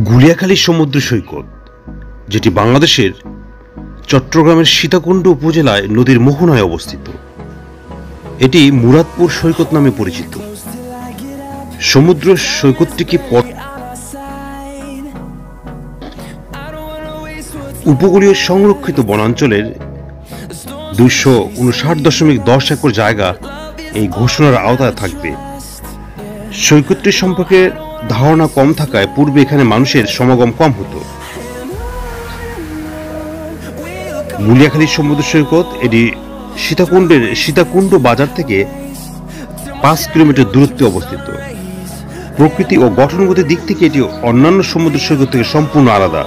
গুলিয়াখালী সমুদ্র সৈকত, যেটি বাংলাদেশের চট্টগ্রামের সীতাকুণ্ড উপজেলায় নদীর মোহনায় অবস্থিত। এটি মুরাদপুর সৈকত নামে পরিচিত। সমুদ্র সৈকতটিকে উপকূলীয় সংরক্ষিত বনাঞ্চলের 259.10 একর জায়গা এই ঘোষণার আওতায় থাকবে। সৈকতটি সম্পর্কে ধারণা কম থাকায় পূর্বে এখানে মানুষের সমাগম কম হতো। গুলিয়াখালী সমুদ্র সৈকত এটি সীতাকুণ্ড বাজার থেকে 5 কিলোমিটার দূরত্বে অবস্থিত। প্রকৃতি ও গঠনগত দিক থেকে এটি অন্যান্য সমুদ্র সৈকত থেকে সম্পূর্ণ আলাদা।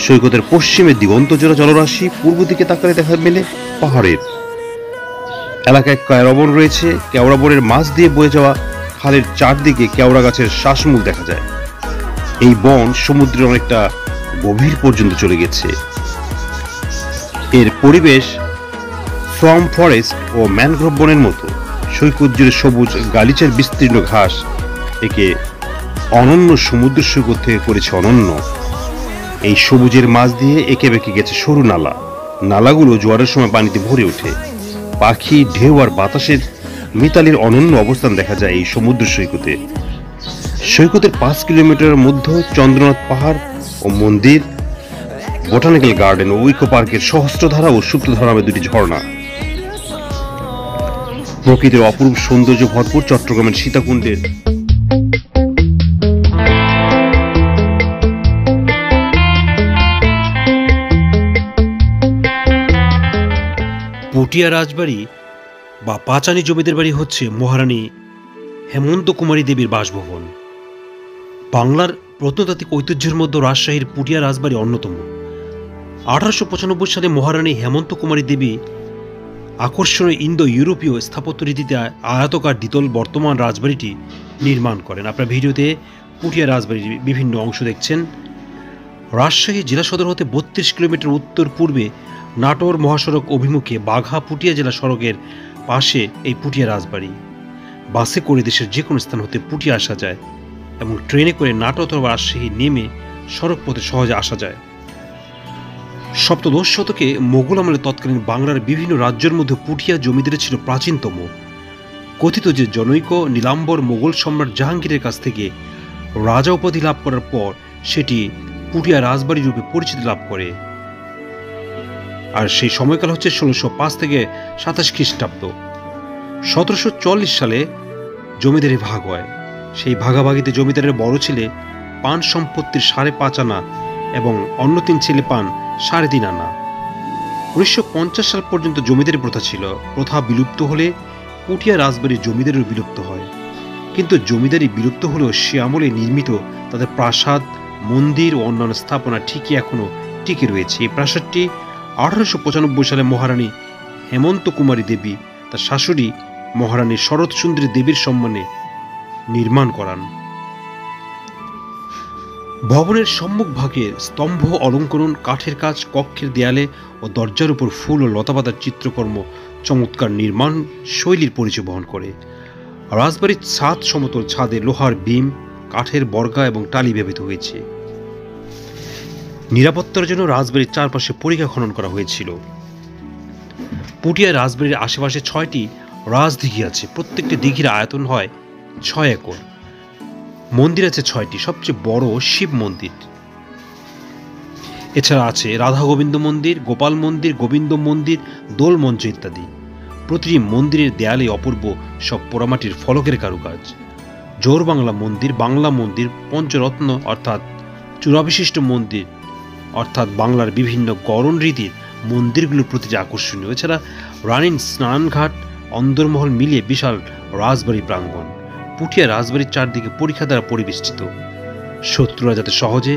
সৈকতের পশ্চিমে দিগন্তজোড়া জলরাশি, পূর্ব দিকে তাকালে দেখা মেলে পাহাড়ের এলাকায় কেওড়া বন রয়েছে। কেওড়া বনের মাছ দিয়ে বয়ে যাওয়া খালের চারদিকে কেওড়া গাছের শ্বাসমূল দেখা যায়। এই বন সমুদ্রের অনেকটা গভীর পর্যন্ত চলে গেছে। এর পরিবেশ সোয়াম্প ফরেস্ট ও ম্যানগ্রোভ বনের মতো। সৈকত জুড়ে সবুজ গালিচার বিস্তীর্ণ ঘাস একে অনন্য সমুদ্র সৈকত থেকে করেছে অনন্য। এই সবুজের মাঝ দিয়ে এঁকে বেঁকে গেছে সরু নালা। নালাগুলো জোয়ারের সময় পানিতে ভরে ওঠে। পাখি, ঢেউ আর বাতাসের মিতালির অনন্য অবস্থান দেখা যায় এই সমুদ্র সৈকতে। সৈকতের 5 কিলোমিটারের মধ্যে চন্দ্রনাথ পাহাড় ও মন্দির, বোটানিক্যাল গার্ডেন ও ইকো পার্কের সহস্রধারা ও সুপ্তধারা নামে 2টি ঝর্ণা। প্রকৃতির অপরূপ সৌন্দর্য ভরপুর চট্টগ্রামের সীতাকুণ্ডের পটিয়া রাজবাড়ি বা পাচানি জমিদের বাড়ি হচ্ছে মহারানী হেমন্ত কুমারী দেবীর বাসভবন। বাংলার প্রত্নতাত্ত্বিক ঐতিহ্যের মধ্যে রাজশাহীর পুটিয়া রাজবাড়ি অন্যতম। 1895 সালে মহারানী হেমন্ত কুমারী দেবী আকর্ষণীয় ইন্দো ইউরোপীয় স্থাপত্য রীতিতে আয়তাকার দ্বিতল বর্তমান রাজবাড়িটি নির্মাণ করেন। আপনার ভিডিওতে পুটিয়া রাজবাড়ির বিভিন্ন অংশ দেখছেন। রাজশাহী জেলা সদর হতে 32 কিলোমিটার উত্তর পূর্বে নাটোর মহাসড়ক অভিমুখে বাঘা পুটিয়া জেলা সড়কের পাশে এই পুটিয়া রাজবাড়ি। বাসে করে দেশের যে কোনো স্থান হতে পুটিয়া আসা যায় এবং ট্রেনে করে নাটোর অথবা রাজশাহী নেমে সড়ক পথে সহজে আসা যায়। সপ্তদশ শতকে মোগল আমলে তৎকালীন বাংলার বিভিন্ন রাজ্যের মধ্যে পুটিয়া জমিদারি ছিল প্রাচীনতম। কথিত যে জনৈক নীলাম্বর মোগল সম্রাট জাহাঙ্গীরের কাছ থেকে রাজা উপাধি লাভ করার পর সেটি পুটিয়া রাজবাড়ি রূপে পরিচিতি লাভ করে। আর সেই সময়কাল হচ্ছে 1605 থেকে 27 খ্রিস্টাব্দ। 1744 সালে জমিদারি ভাগ হয়। সেই ভাগাভাগিতে জমিদারের বড় ছেলে পান সম্পত্তির 5.5 আনা এবং অন্য 3 ছেলে পান 3.5 আনা। 1950 সাল পর্যন্ত জমিদারি প্রথা ছিল। প্রথা বিলুপ্ত হলে পুটিয়া রাজবাড়ির জমিদারিও বিলুপ্ত হয়। কিন্তু জমিদারি বিলুপ্ত হলেও সে আমলে নির্মিত তাদের প্রাসাদ, মন্দির ও অন্যান্য স্থাপনা ঠিকই এখনো টিকে রয়েছে। এই প্রাসাদটি 1895 সালে মহারানী হেমন্ত কুমারী দেবী তার শাশুড়ি মহারানী শরৎ সুন্দরী দেবীর সম্মানে নির্মাণ করান। ভবনের সম্মুখ ভাগে স্তম্ভ অলঙ্করণ, কাঠের কাজ, কক্ষের দেয়ালে ও দরজার উপর ফুল ও লতাপাতার চিত্রকর্ম চমৎকার নির্মাণ শৈলীর পরিচয় বহন করে। রাজবাড়ির ছাদ সমতল ছাদে লোহার বিম, কাঠের বর্গা এবং টালি ব্যবহৃত হয়েছে। নিরাপত্তার জন্য রাজবাড়ির চারপাশে পরিখা খনন করা হয়েছিল। পুটিয়া রাজবাড়ির আশেপাশে 6টি রাজদিঘি আছে। প্রত্যেকটি দিঘির আয়তন হয় 6 একর। মন্দির আছে 6টি, সবচেয়ে বড় শিব মন্দির। এছাড়া আছে রাধা গোবিন্দ মন্দির, গোপাল মন্দির, গোবিন্দ মন্দির, দোল মঞ্চ ইত্যাদি। প্রতিটি মন্দিরের দেয়ালে অপূর্ব সব পোড়ামাটির ফলকের কারুকাজ। জোর বাংলা মন্দির, পঞ্চরত্ন অর্থাৎ চূড়াবিশিষ্ট মন্দির অর্থাৎ বাংলার বিভিন্ন গড়ন রীতির মন্দিরগুলোর প্রতি আকর্ষণীয়। এছাড়া রানীর স্নানঘাট, অন্দরমহল মিলিয়ে বিশাল রাজবাড়ি প্রাঙ্গণ। পুটিয়া রাজবাড়ির চারদিকে পরিখা দ্বারা পরিবেষ্টিত। শত্রুরা যাতে সহজে